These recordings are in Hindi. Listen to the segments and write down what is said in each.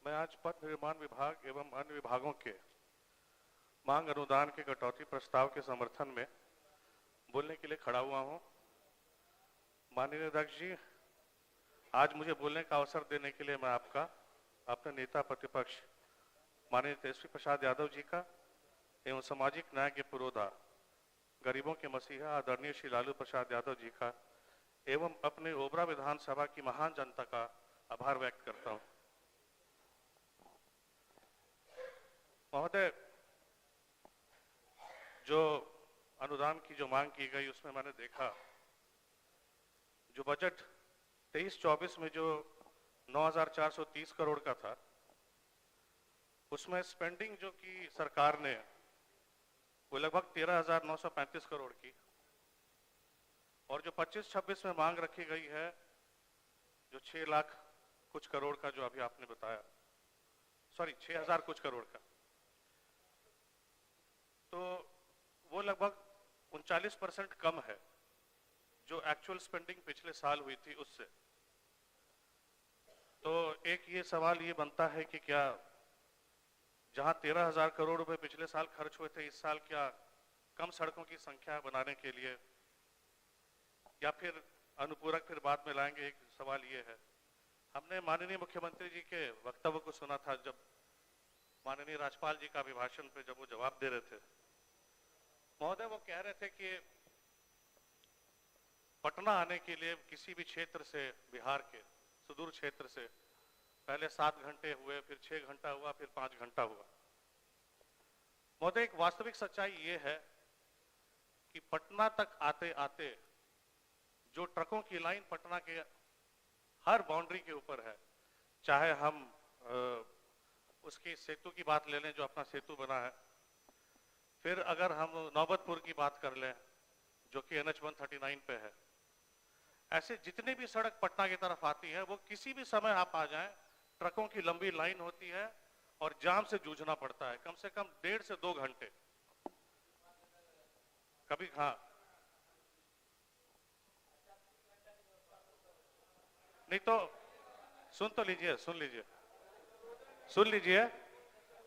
मैं आज पथ निर्माण विभाग एवं अन्य विभागों के मांग अनुदान के कटौती प्रस्ताव के समर्थन में बोलने के लिए खड़ा हुआ हूं। माननीय अध्यक्ष जी, आज मुझे बोलने का अवसर देने के लिए मैं आपका अपने नेता प्रतिपक्ष माननीय तेजस्वी प्रसाद यादव जी का एवं सामाजिक न्याय के पुरोधा गरीबों के मसीहा आदरणीय श्री लालू प्रसाद यादव जी का एवं अपने ओबरा विधानसभा की महान जनता का आभार व्यक्त करता हूं। महोदय, जो अनुदान की जो मांग की गई उसमें मैंने देखा जो बजट 23-24 में जो 9,430 करोड़ का था, उसमें स्पेंडिंग जो की सरकार ने वो लगभग 13,935 करोड़ की, और जो 25-26 में मांग रखी गई है जो 6 लाख कुछ करोड़ का, जो अभी आपने बताया, सॉरी 6,000 कुछ करोड़ का, तो वो लगभग 39% कम है जो एक्चुअल स्पेंडिंग पिछले साल हुई थी उससे। तो एक ये सवाल ये बनता है कि क्या जहां 13,000 करोड़ रुपए पिछले साल खर्च हुए थे, इस साल क्या कम सड़कों की संख्या बनाने के लिए, या फिर अनुपूरक फिर बाद में लाएंगे? एक सवाल ये है। हमने माननीय मुख्यमंत्री जी के वक्तव्य को सुना था जब माननीय राज्यपाल जी का अभिभाषण पे जब वो जवाब दे रहे थे। महोदय, वो कह रहे थे कि पटना आने के लिए किसी भी क्षेत्र से, बिहार के सुदूर क्षेत्र से, पहले 7 घंटे हुए, फिर 6 घंटा हुआ, फिर 5 घंटा हुआ। महोदय, एक वास्तविक सच्चाई ये है कि पटना तक आते आते जो ट्रकों की लाइन पटना के हर बाउंड्री के ऊपर है, चाहे हम उसकी सेतु की बात ले लें जो अपना सेतु बना है, फिर अगर हम नौबतपुर की बात कर लें जो कि NH 139 पे है, ऐसे जितने भी सड़क पटना की तरफ आती है वो किसी भी समय आप आ जाएं, ट्रकों की लंबी लाइन होती है और जाम से जूझना पड़ता है कम से कम 1.5 से 2 घंटे कभी। हाँ, नहीं तो सुन लीजिए।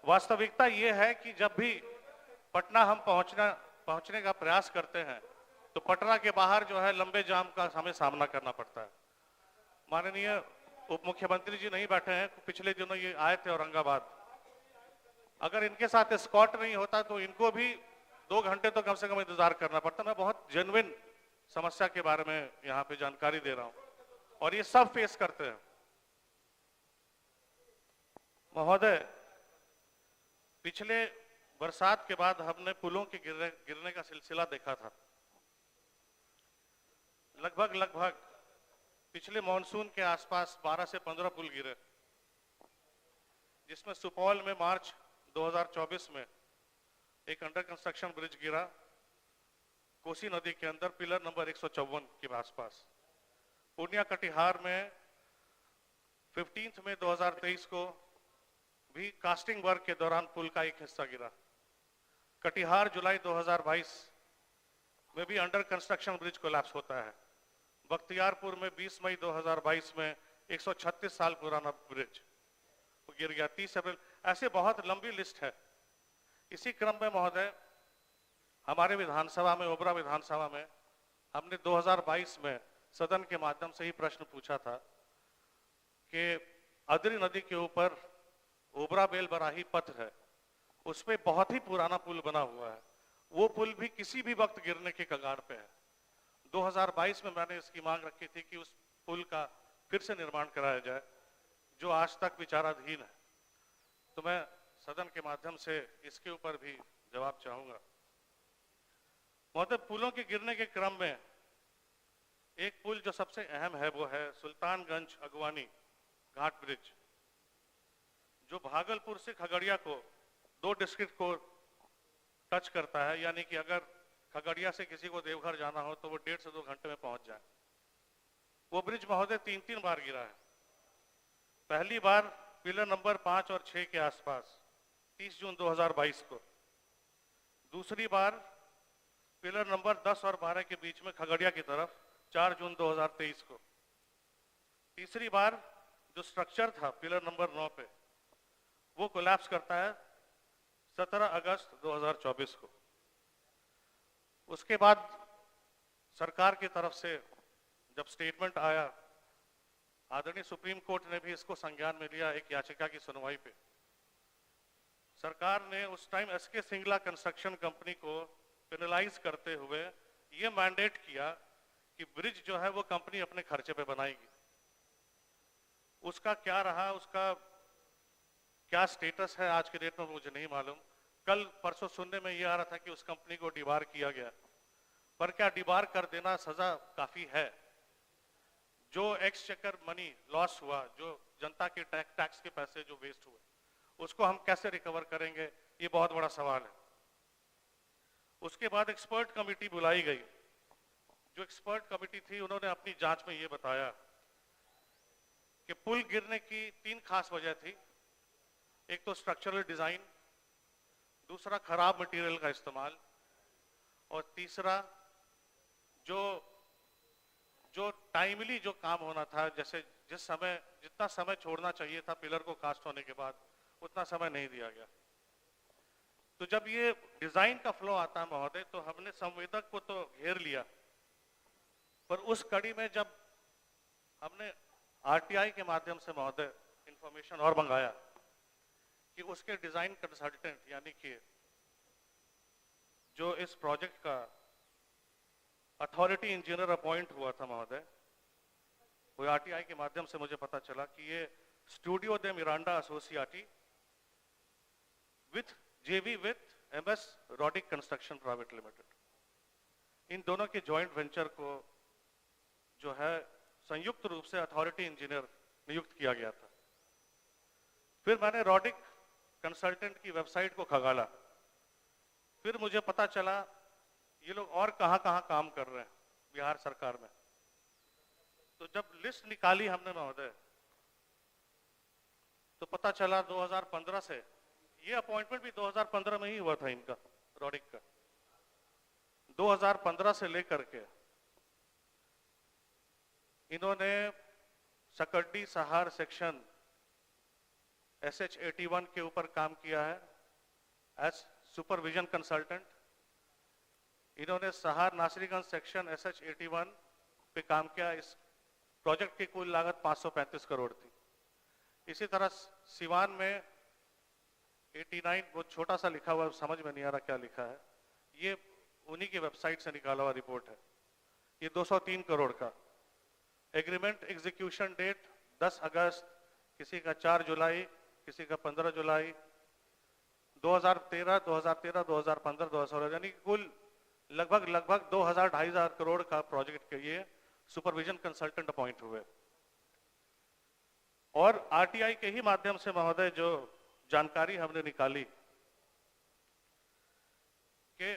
वास्तविकता ये है कि जब भी पटना हम पहुंचने का प्रयास करते हैं तो पटना के बाहर जो है लंबे जाम का हमें सामना करना पड़ता है। माननीय उप मुख्यमंत्री जी नहीं बैठे हैं, पिछले दिनों ये आए थे औरंगाबाद। अगर इनके साथ एस्कॉर्ट नहीं होता तो इनको भी 2 घंटे तो कम से कम इंतजार करना पड़ता। मैं बहुत जेन्युइन समस्या के बारे में यहाँ पे जानकारी दे रहा हूँ और ये सब फेस करते हैं। महोदय, पिछले बरसात के बाद हमने पुलों के गिरने का सिलसिला देखा था। लगभग पिछले मॉनसून के आसपास 12 से 15 पुल गिरे, जिसमें सुपौल में मार्च 2024 में एक अंडर कंस्ट्रक्शन ब्रिज गिरा कोसी नदी के अंदर, पिलर नंबर 154 के आसपास। पूर्णिया कटिहार में 15 मई 2023 को भी कास्टिंग वर्क के दौरान पुल का एक हिस्सा गिरा। कटिहार जुलाई 2022 में भी अंडर कंस्ट्रक्शन ब्रिज कोलैप्स होता है। बख्तियारपुर में 20 मई 2022 में 136 साल पुराना ब्रिज गिर गया 30 अप्रैल। ऐसे बहुत लंबी लिस्ट है। इसी क्रम में महोदय, हमारे विधानसभा में, ओबरा विधानसभा में, हमने 2022 में सदन के माध्यम से ही प्रश्न पूछा था कि अदरी नदी के ऊपर ओबरा बेल बराही पथ है, उस पर बहुत ही पुराना पुल बना हुआ है, वो पुल भी किसी भी वक्त गिरने के कगार पे है। 2022 में मैंने इसकी मांग रखी थी कि उस पुल का फिर से निर्माण कराया जाए जो आज तक विचाराधीन है। तो मैं सदन के माध्यम से इसके ऊपर भी जवाब चाहूंगा। महोदय, पुलों के गिरने के क्रम में एक पुल जो सबसे अहम है वो है सुल्तानगंज अगवानी घाट ब्रिज, जो भागलपुर से खगड़िया को, 2 डिस्ट्रिक्ट को टच करता है। यानी कि अगर खगड़िया से किसी को देवघर जाना हो तो वो 1.5 से 2 घंटे में पहुंच जाए। वो ब्रिज महोदय 3 बार गिरा है। पहली बार पिलर नंबर 5 और 6 के आसपास 30 जून 2022 को, दूसरी बार पिलर नंबर 10 और 12 के बीच में खगड़िया की तरफ 4 जून 2023 को, तीसरी बार जो स्ट्रक्चर था पिलर नंबर 9 पे वो कोलैप्स करता है 17 अगस्त 2024 को। उसके बाद सरकार की तरफ से जब स्टेटमेंट आया, आदरणीय सुप्रीम कोर्ट ने भी इसको संज्ञान में लिया एक याचिका की सुनवाई पे। सरकार ने उस time SK Singla construction company को पेनलाइज करते हुए ये मैंडेट किया कि ब्रिज जो है वो कंपनी अपने खर्चे पे बनाएगी। उसका क्या रहा, उसका क्या स्टेटस है आज के डेट में मुझे नहीं मालूम। कल परसों सुनने में ये आ रहा था कि उस कंपनी को डिबार किया गया, पर क्या डिबार कर देना सजा काफी है? जो एक्सचेकर मनी लॉस हुआ, जो जनता के टैक्स के पैसे जो वेस्ट हुए, उसको हम कैसे रिकवर करेंगे, ये बहुत बड़ा सवाल है। उसके बाद एक्सपर्ट कमेटी बुलाई गई। जो एक्सपर्ट कमेटी थी उन्होंने अपनी जांच में ये बताया कि पुल गिरने की 3 खास वजह थी। एक तो स्ट्रक्चरल डिजाइन, दूसरा खराब मटेरियल का इस्तेमाल, और तीसरा जो टाइमली जो काम होना था, जैसे जितना समय छोड़ना चाहिए था पिलर को कास्ट होने के बाद, उतना समय नहीं दिया गया। तो जब ये डिजाइन का फ्लो आता है महोदय, तो हमने संवेदक को तो घेर लिया, पर उस कड़ी में जब हमने आरटीआई के माध्यम से महोदय इंफॉर्मेशन और मंगाया कि उसके डिजाइन कंसल्टेंट यानी कि जो इस प्रोजेक्ट का अथॉरिटी इंजीनियर अपॉइंट हुआ था महोदय, वो आरटीआई के माध्यम से मुझे पता चला कि ये studio de Miranda associati with JV with MS Rodic construction private limited, इन दोनों के जॉइंट वेंचर को जो है संयुक्त रूप से अथॉरिटी इंजीनियर नियुक्त किया गया था। फिर मैंने रॉडिक कंसल्टेंट की वेबसाइट को खंगाला, फिर मुझे पता चला ये लोग और कहां कहां काम कर रहे हैं बिहार सरकार में। तो जब लिस्ट निकाली हमने महोदय, तो पता चला 2015 से, ये अपॉइंटमेंट भी 2015 में ही हुआ था इनका, रॉडिक का। 2015 से लेकर के इन्होंने सकड्डी सहार सेक्शन SH81 के ऊपर काम किया है एज सुपरविजन कंसल्टेंट। इन्होंने सहार नासरीगंज सेक्शन SH81 पे काम किया। इस प्रोजेक्ट की कुल लागत 535 करोड़ थी। इसी तरह सिवान में 89, वो छोटा सा लिखा हुआ, समझ में नहीं आ रहा क्या लिखा है, ये उन्हीं की वेबसाइट से निकाला हुआ रिपोर्ट है, ये 203 करोड़ का। एग्रीमेंट एग्जीक्यूशन डेट 10 अगस्त, किसी का 4 जुलाई, किसी का 15 जुलाई 2013, 2015, 2016, यानी कुल लगभग 2,000-2,500 करोड़ का प्रोजेक्ट के लिए सुपरविजन कंसल्टेंट अपॉइंट हुए। और आरटीआई के ही माध्यम से महोदय जो जानकारी हमने निकाली कि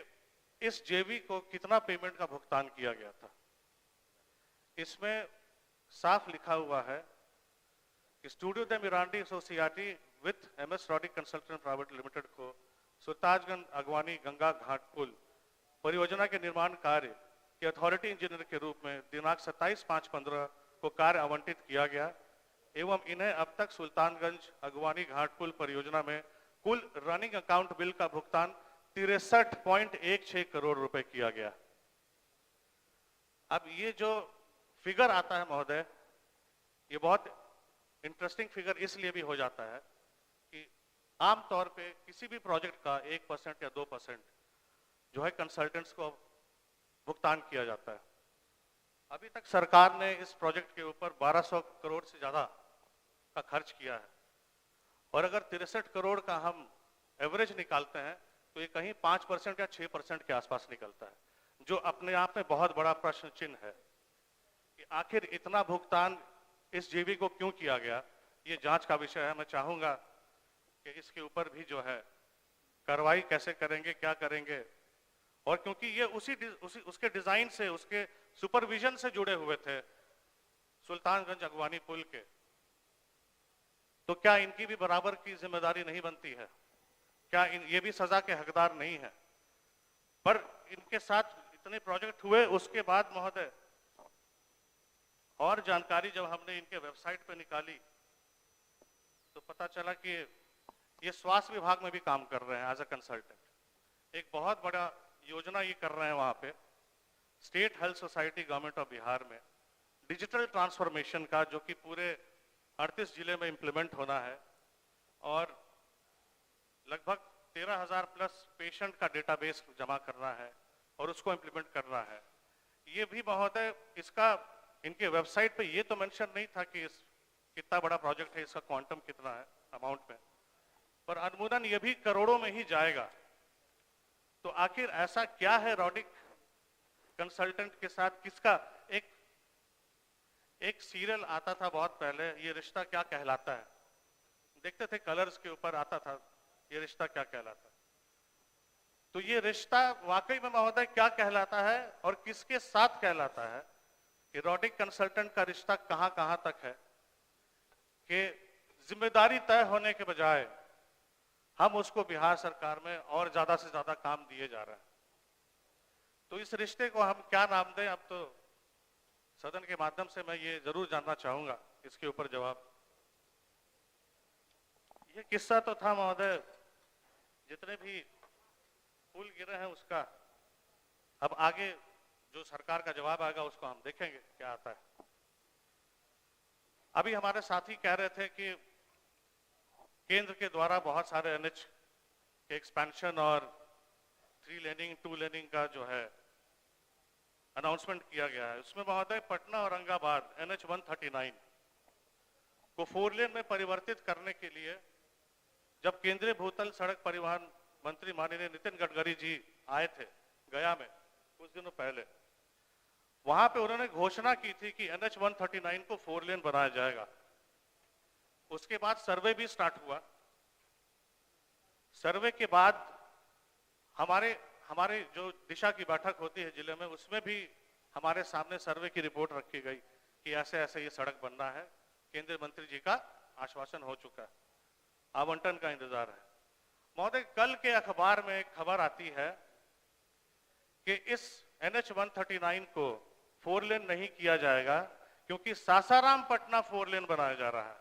इस जेवी को कितना पेमेंट का भुगतान किया गया था, इसमें साफ लिखा हुआ है कि studio de Miranda associati with MS Rodic consultant private limited को सुल्तानगंज अगवानी गंगा घाट पुल परियोजना के निर्माण कार्य के अथॉरिटी इंजीनियर के रूप में दिनांक 27/5/15 को कार्य आवंटित किया गया एवं इन्हें अब तक सुल्तानगंज अगवानी घाट पुल परियोजना में कुल रनिंग अकाउंट बिल का भुगतान 63.16 करोड़ रुपए किया गया। अब ये जो फिगर आता है महोदय, ये बहुत इंटरेस्टिंग फिगर इसलिए भी हो जाता है कि आमतौर पे किसी भी प्रोजेक्ट का 1% या 2% जो है कंसल्टेंट्स को भुगतान किया जाता है। अभी तक सरकार ने इस प्रोजेक्ट के ऊपर 1200 करोड़ से ज्यादा का खर्च किया है, और अगर 63 करोड़ का हम एवरेज निकालते हैं तो ये कहीं 5% या 6% के आसपास निकलता है, जो अपने आप में बहुत बड़ा प्रश्न चिन्ह है कि आखिर इतना भुगतान इस जेवी को क्यों किया गया। ये जांच का विषय है। मैं चाहूंगा कि इसके ऊपर भी जो है कार्रवाई कैसे करेंगे, क्या करेंगे, और क्योंकि ये उसके डिजाइन से, उसके सुपरविजन से जुड़े हुए थे सुल्तानगंज अगवानी पुल के, तो क्या इनकी भी बराबर की जिम्मेदारी नहीं बनती है? क्या ये भी सजा के हकदार नहीं है? पर इनके साथ इतने प्रोजेक्ट हुए, उसके बाद महोदय और जानकारी जब हमने इनके वेबसाइट पे निकाली तो पता चला कि ये स्वास्थ्य विभाग में भी काम कर रहे हैं एज अ कंसल्टेंट। एक बहुत बड़ा योजना ये कर रहे हैं वहां पे, state health society government of Bihar में डिजिटल ट्रांसफॉर्मेशन का, जो कि पूरे 38 जिले में इंप्लीमेंट होना है और लगभग 13,000 प्लस पेशेंट का डेटाबेस जमा करना है और उसको इंप्लीमेंट करना है। ये भी महोदय, इसका इनके वेबसाइट पे ये तो मेंशन नहीं था कि कितना बड़ा प्रोजेक्ट है, इसका क्वांटम कितना है अमाउंट में, पर अनुमोदन ये भी करोड़ों में ही जाएगा। तो आखिर ऐसा क्या है रॉडिक कंसल्टेंट के साथ, किसका एक सीरियल आता था बहुत पहले, ये रिश्ता क्या कहलाता है, देखते थे कलर्स के ऊपर आता था ये रिश्ता क्या कहलाता है। तो ये रिश्ता वाकई में महोदय क्या कहलाता है और किसके साथ कहलाता है, कि रॉडिक कंसल्टेंट का रिश्ता कहां कहां तक है कि जिम्मेदारी तय होने के बजाय हम उसको बिहार सरकार में और ज्यादा से ज्यादा काम दिए जा रहे हैं। तो इस रिश्ते को हम क्या नाम दें, अब तो सदन के माध्यम से मैं ये जरूर जानना चाहूंगा इसके ऊपर जवाब। ये किस्सा तो था महोदय, जितने भी फूल गिरे हैं उसका, अब आगे जो सरकार का जवाब आएगा उसको हम देखेंगे क्या आता है। अभी हमारे साथी कह रहे थे कि केंद्र के द्वारा बहुत सारे एनएच के एक्सपेंशन और 3 लेनिंग 2 लेनिंग का जो है अनाउंसमेंट किया गया है। उसमें महोदय पटना औरंगाबाद NH 139 को 4 लेन में परिवर्तित करने के लिए जब केंद्रीय भूतल सड़क परिवहन मंत्री माननीय नितिन गडकरी जी आए थे गया में कुछ दिनों पहले, वहां पे उन्होंने घोषणा की थी कि NH 139 को 4 लेन बनाया जाएगा। उसके बाद सर्वे भी स्टार्ट हुआ। सर्वे के बाद हमारे जो दिशा की बैठक होती है जिले में, उसमें भी हमारे सामने सर्वे की रिपोर्ट रखी गई कि ऐसे ऐसे ये सड़क बनना है, केंद्रीय मंत्री जी का आश्वासन हो चुका है, आवंटन का इंतजार है। महोदय, कल के अखबार में एक खबर आती है कि इस NH 139 को 4 लेन नहीं किया जाएगा क्योंकि सासाराम पटना 4 लेन बनाया जा रहा है।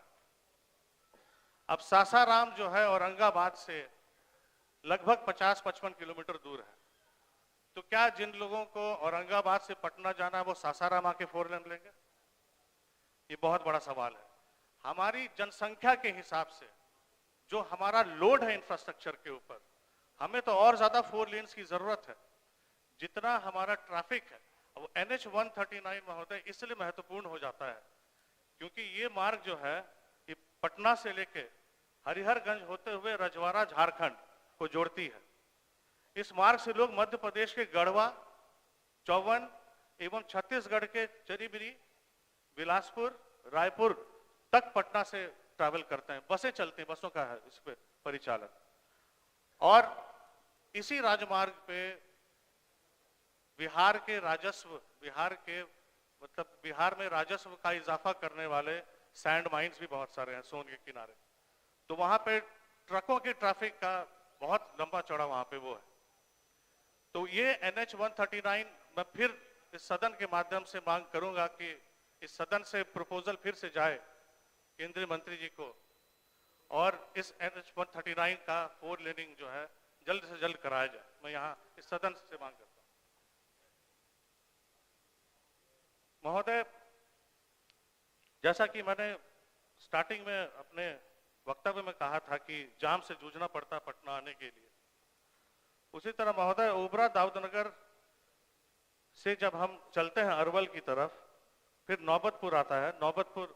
अब सासाराम जो है औरंगाबाद से लगभग 50-55 किलोमीटर दूर है, तो क्या जिन लोगों को औरंगाबाद से पटना जाना है वो सासाराम आके 4 लेन लेंगे? ये बहुत बड़ा सवाल है। हमारी जनसंख्या के हिसाब से जो हमारा लोड है इंफ्रास्ट्रक्चर के ऊपर, हमें तो और ज्यादा 4 लेन्स की जरूरत है जितना हमारा ट्रैफिक है। अब NH 139 महोदय इसलिए महत्वपूर्ण हो जाता है क्योंकि ये मार्ग जो है ये पटना से लेके हरिहरगंज होते हुए रजवाड़ा झारखंड को जोड़ती है। इस मार्ग से लोग मध्य प्रदेश के गढ़वा, चौवन एवं छत्तीसगढ़ के चरीबिरी, बिलासपुर, रायपुर तक पटना से ट्रैवल करते हैं। बसें चलती हैं, बसों का है इस पे परिचालन। और इसी राजमार्ग पे बिहार में राजस्व का इजाफा करने वाले सैंड माइंस भी बहुत सारे हैं सोन के किनारे। तो वहां पे ट्रकों की ट्रैफिक का बहुत लंबा चौड़ा वहां पे वो है। तो ये NH 139 मैं फिर इस सदन के माध्यम से मांग करूंगा कि इस सदन से प्रपोजल फिर से जाए केंद्रीय मंत्री जी को और इस NH 139 का 4 लेनिंग जो है जल्द से जल्द कराया जाए। मैं यहाँ इस सदन से मांग करता हूँ। महोदय, जैसा कि मैंने स्टार्टिंग में अपने वक्तव्य में कहा था कि जाम से जूझना पड़ता पटना आने के लिए, उसी तरह महोदय ओबरा दाऊदनगर से जब हम चलते हैं अरवल की तरफ, फिर नौबतपुर आता है। नौबतपुर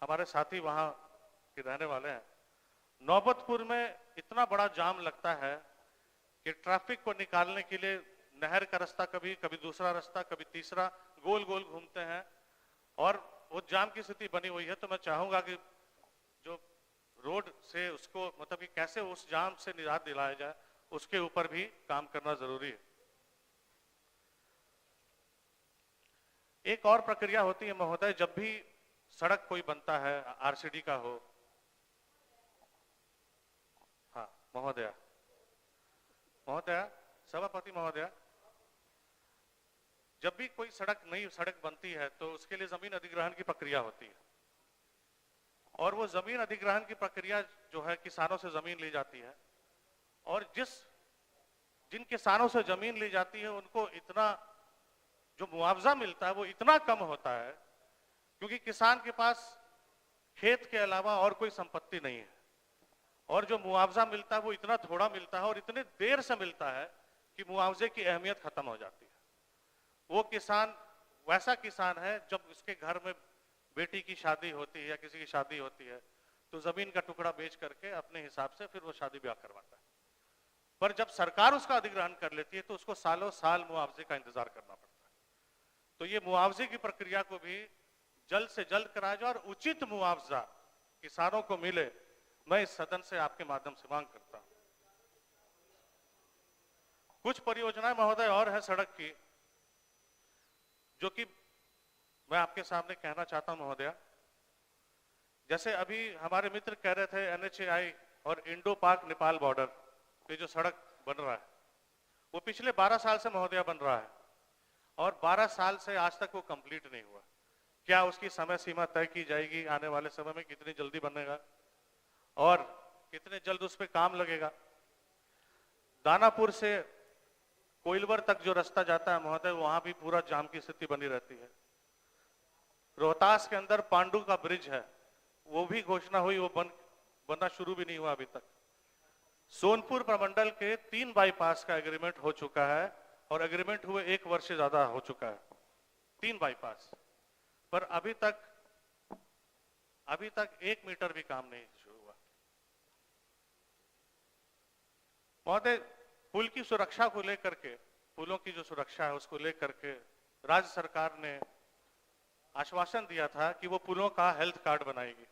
हमारे साथी वहां के रहने वाले हैं। नौबतपुर में इतना बड़ा जाम लगता है कि ट्रैफिक को निकालने के लिए नहर का रास्ता कभी दूसरा रास्ता, कभी तीसरा, गोल गोल घूमते हैं और वो जाम की स्थिति बनी हुई है। तो मैं चाहूंगा कि जो रोड से उसको मतलब कि कैसे उस जाम से निजात दिलाया जाए, उसके ऊपर भी काम करना जरूरी है। एक और प्रक्रिया होती है महोदय, जब भी सड़क कोई बनता है, RCD का हो, हाँ महोदय, सभापति महोदय, जब भी कोई नई सड़क बनती है तो उसके लिए जमीन अधिग्रहण की प्रक्रिया होती है। और वो जमीन अधिग्रहण की प्रक्रिया जो है, किसानों से जमीन ली जाती है और जिन किसानों से जमीन ली जाती है उनको इतना जो मुआवजा मिलता है वो इतना कम होता है, क्योंकि किसान के पास खेत के अलावा और कोई संपत्ति नहीं है और जो मुआवजा मिलता है वो इतना थोड़ा मिलता है और इतने देर से मिलता है कि मुआवजे की अहमियत खत्म हो जाती है। वो किसान वैसा किसान है जब उसके घर में बेटी की शादी होती है या किसी की शादी होती है तो जमीन का टुकड़ा बेच करके अपने हिसाब से फिर वो शादी ब्याह करवाता है, पर जब सरकार उसका अधिग्रहण कर लेती है तो उसको सालों साल मुआवजे का इंतजार करना पड़ता है। तो ये मुआवजे की प्रक्रिया को भी जल्द से जल्द कराया जाए और उचित मुआवजा किसानों को मिले, मैं इस सदन से आपके माध्यम से मांग करता हूं। कुछ परियोजनाएं महोदय और है सड़क की, जो कि मैं आपके सामने कहना चाहता हूं महोदय। जैसे अभी हमारे मित्र कह रहे थे NHAI और इंडो पाक नेपाल बॉर्डर पे जो सड़क बन रहा है वो पिछले 12 साल से महोदय बन रहा है और 12 साल से आज तक वो कंप्लीट नहीं हुआ। क्या उसकी समय सीमा तय की जाएगी आने वाले समय में, कितनी जल्दी बनेगा और कितने जल्द उस पर काम लगेगा? दानापुर से कोइलवर तक जो रास्ता जाता है महोदय, वहां भी पूरा जाम की स्थिति बनी रहती है। रोहतास के अंदर पांडु का ब्रिज है, वो भी घोषणा हुई, वो बनना शुरू भी नहीं हुआ अभी तक। सोनपुर प्रमंडल के 3 बाईपास का एग्रीमेंट हो चुका है और एग्रीमेंट हुए 1 वर्ष से ज्यादा हो चुका है, 3 बाईपास, पर अभी तक 1 मीटर भी काम नहीं शुरू हुआ। महोदय, पुल की सुरक्षा को लेकर के, पुलों की जो सुरक्षा है उसको लेकर के राज्य सरकार ने आश्वासन दिया था कि वो पुलों का हेल्थ कार्ड बनाएगी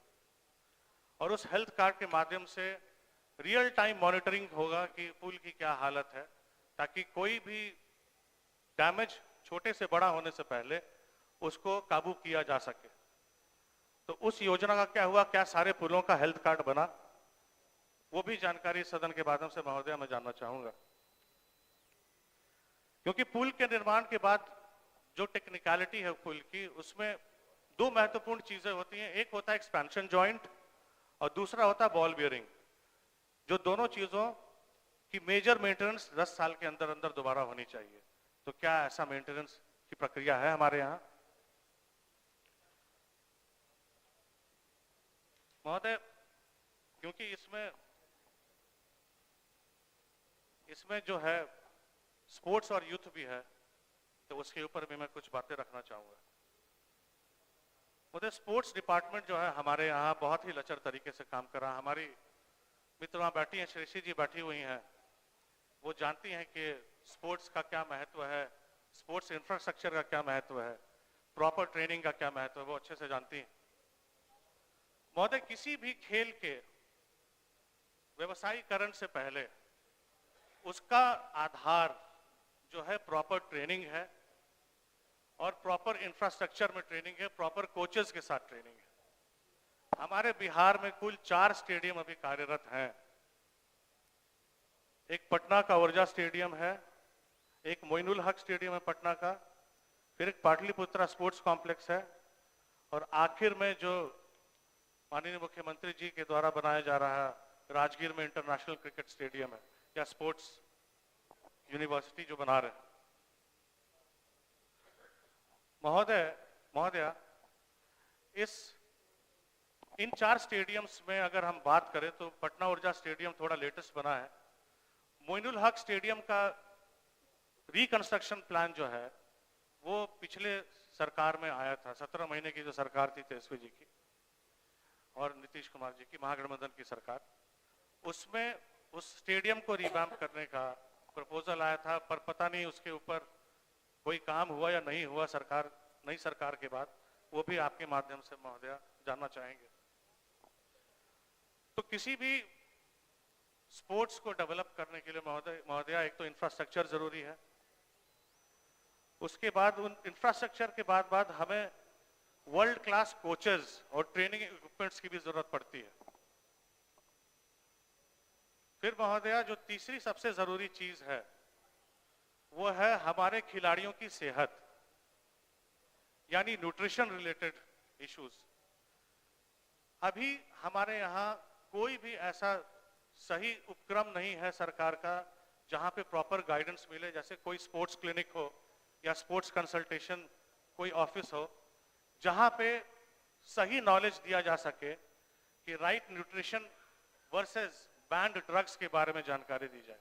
और उस हेल्थ कार्ड के माध्यम से रियल टाइम मॉनिटरिंग होगा कि पुल की क्या हालत है, ताकि कोई भी डैमेज छोटे से बड़ा होने से पहले उसको काबू किया जा सके। तो उस योजना का क्या हुआ? क्या सारे पुलों का हेल्थ कार्ड बना? वो भी जानकारी सदन के माध्यम से महोदय मैं जानना चाहूंगा, क्योंकि पुल के निर्माण के बाद जो टेक्निकलिटी है पुल की, उसमें 2 महत्वपूर्ण चीजें होती हैं। एक होता है एक्सपेंशन जॉइंट और दूसरा होता है बॉल बियरिंग, जो दोनों चीजों की मेजर मेंटेनेंस 10 साल के अंदर अंदर दोबारा होनी चाहिए। तो क्या ऐसा मेंटेनेंस की प्रक्रिया है हमारे यहाँ? महोदय, क्योंकि इसमें जो है स्पोर्ट्स और यूथ भी है, तो उसके ऊपर भी मैं कुछ बातें रखना चाहूंगा। मुझे स्पोर्ट्स डिपार्टमेंट जो है हमारे यहाँ बहुत ही लचर तरीके से काम कर रहा है। हमारी मित्र वहां बैठी हैं, श्रेषी जी बैठी हुई हैं, वो जानती हैं कि स्पोर्ट्स का क्या महत्व है, स्पोर्ट्स इंफ्रास्ट्रक्चर का क्या महत्व है, प्रॉपर ट्रेनिंग का क्या महत्व है, वो अच्छे से जानती हैं। महोदय, किसी भी खेल के व्यवसायीकरण से पहले उसका आधार जो है प्रॉपर ट्रेनिंग है और प्रॉपर इंफ्रास्ट्रक्चर में ट्रेनिंग है, प्रॉपर कोचेस के साथ ट्रेनिंग है। हमारे बिहार में कुल 4 स्टेडियम अभी कार्यरत हैं। एक पटना का ऊर्जा स्टेडियम है, एक मोइनुल हक स्टेडियम है पटना का, फिर एक पाटलिपुत्रा स्पोर्ट्स कॉम्प्लेक्स है और आखिर में जो माननीय मुख्यमंत्री जी के द्वारा बनाया जा रहा है राजगीर में इंटरनेशनल क्रिकेट स्टेडियम है, या स्पोर्ट्स यूनिवर्सिटी जो बना रहे हैं। महोदय, इन 4 स्टेडियम्स में अगर हम बात करें तो पटना ऊर्जा स्टेडियम थोड़ा लेटेस्ट बना है। मोइनुल हक स्टेडियम का रिकंस्ट्रक्शन प्लान जो है वो पिछले सरकार में आया था, 17 महीने की जो सरकार थी तेजस्वी जी की और नीतीश कुमार जी की, महागठबंधन की सरकार, उसमें उस स्टेडियम को रिवैम्प करने का प्रपोजल आया था, पर पता नहीं उसके ऊपर कोई काम हुआ या नहीं हुआ नई सरकार के बाद, वो भी आपके माध्यम से महोदय जानना चाहेंगे। तो किसी भी स्पोर्ट्स को डेवलप करने के लिए महोदय एक तो इंफ्रास्ट्रक्चर जरूरी है, उसके बाद उन इंफ्रास्ट्रक्चर के बाद हमें वर्ल्ड क्लास कोचेस और ट्रेनिंग इक्विपमेंट्स की भी जरूरत पड़ती है। फिर महोदय जो तीसरी सबसे जरूरी चीज है वो है हमारे खिलाड़ियों की सेहत, यानी न्यूट्रिशन रिलेटेड इश्यूज। अभी हमारे यहाँ कोई भी ऐसा सही उपक्रम नहीं है सरकार का जहां पे प्रॉपर गाइडेंस मिले, जैसे कोई स्पोर्ट्स क्लिनिक हो या स्पोर्ट्स कंसल्टेशन कोई ऑफिस हो, जहां पे सही नॉलेज दिया जा सके कि right nutrition versus banned drugs के बारे में जानकारी दी जाए।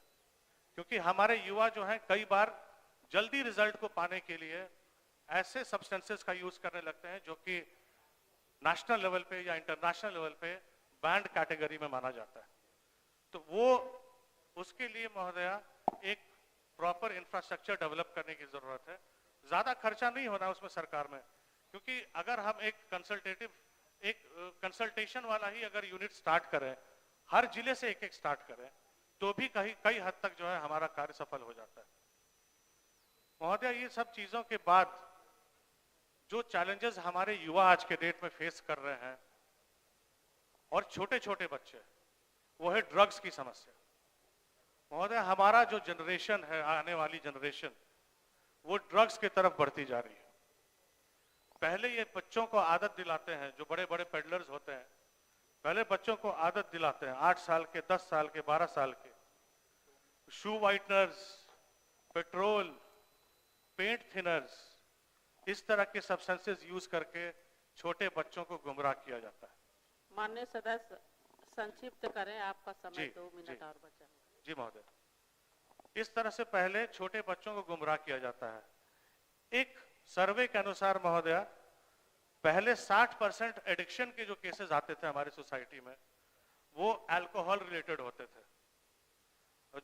क्योंकि हमारे युवा जो हैं कई बार जल्दी रिजल्ट को पाने के लिए ऐसे सब्सटेंसेस का यूज करने लगते हैं जो कि नेशनल लेवल पे या इंटरनेशनल लेवल पे बैंड कैटेगरी में माना जाता है। तो वो उसके लिए महोदया एक प्रॉपर इंफ्रास्ट्रक्चर डेवलप करने की जरूरत है। ज्यादा खर्चा नहीं होना उसमें सरकार में, क्योंकि अगर हम एक कंसल्टेशन वाला ही अगर यूनिट स्टार्ट करें, हर जिले से एक स्टार्ट करें, तो भी कई हद तक जो है हमारा कार्य सफल हो जाता है। महोदय, ये सब चीजों के बाद जो चैलेंजेस हमारे युवा आज के डेट में फेस कर रहे हैं और छोटे छोटे बच्चे, वो है ड्रग्स की समस्या। महोदय, हमारा जो जनरेशन है, आने वाली जनरेशन, वो ड्रग्स की तरफ बढ़ती जा रही है। पहले ये बच्चों को आदत दिलाते हैं, जो बड़े बड़े पेडलर्स होते हैं, पहले बच्चों को आदत दिलाते हैं 8 साल के, 10 साल के, 12 साल के, शू वाइटनर्स, पेट्रोल, पेंट थिनर्स, इस तरह के सब्सटेंसेस यूज करके छोटे बच्चों को गुमराह किया जाता है। माननीय सदस्य, संक्षिप्त करें, आपका समय 2 मिनट और बचा। जी महोदय, इस तरह से पहले छोटे बच्चों को गुमराह किया जाता है। एक सर्वे के अनुसार महोदय, पहले 60% एडिक्शन के जो केसेस आते थे हमारी सोसाइटी में, वो अल्कोहल रिलेटेड होते थे,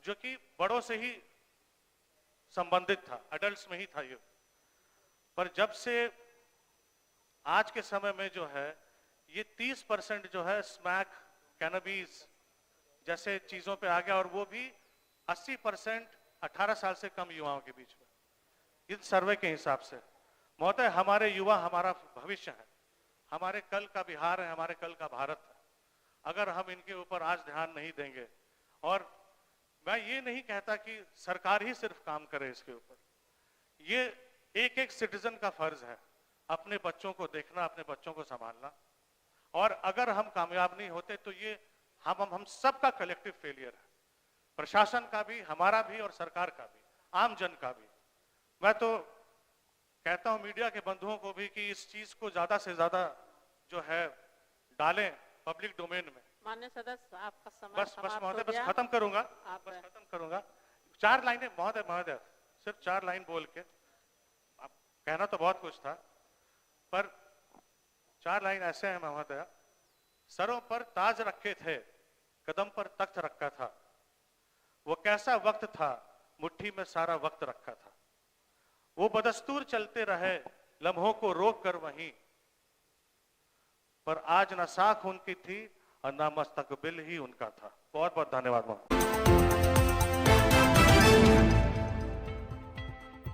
जो कि बड़ों से ही संबंधित था, अडल्ट्स में ही था ये। पर जब से आज के समय में जो है ये 30% जो है स्मैक, कैनबीज जैसे चीजों पे आ गया, और वो भी 80% 18 साल से कम युवाओं के बीच में, इस सर्वे के हिसाब से। महोदय, हमारे युवा हमारा भविष्य है, हमारे कल का बिहार है, हमारे कल का भारत है। अगर हम इनके ऊपर आज ध्यान नहीं देंगे, और मैं ये नहीं कहता कि सरकार ही सिर्फ काम करे इसके ऊपर, ये एक एक सिटीजन का फर्ज है अपने बच्चों को देखना, अपने बच्चों को संभालना। और अगर हम कामयाब नहीं होते तो ये हम सबका कलेक्टिव फेलियर है, प्रशासन का भी, हमारा भी, और सरकार का भी, आम जन का भी। मैं तो कहता हूं मीडिया के बंधुओं को भी कि इस चीज को ज्यादा से ज्यादा जो है डालें पब्लिक डोमेन में। माननीय सदस्य, आपका समय बस महोदय, बस खत्म करूंगा। 4 लाइनें महोदय, सिर्फ 4 लाइन बोल के, अब कहना तो बहुत कुछ था, पर 4 लाइन ऐसे हैं महोदय। सरों पर ताज रखे थे, कदम पर तख्त रखा था, वो कैसा वक्त था, मुट्ठी में सारा वक्त रखा था। वो बदस्तूर चलते रहे, लम्हों को रोक कर वहीं, पर आज न साख उनकी थी और न मस्तकबिल ही उनका था। बहुत बहुत धन्यवाद।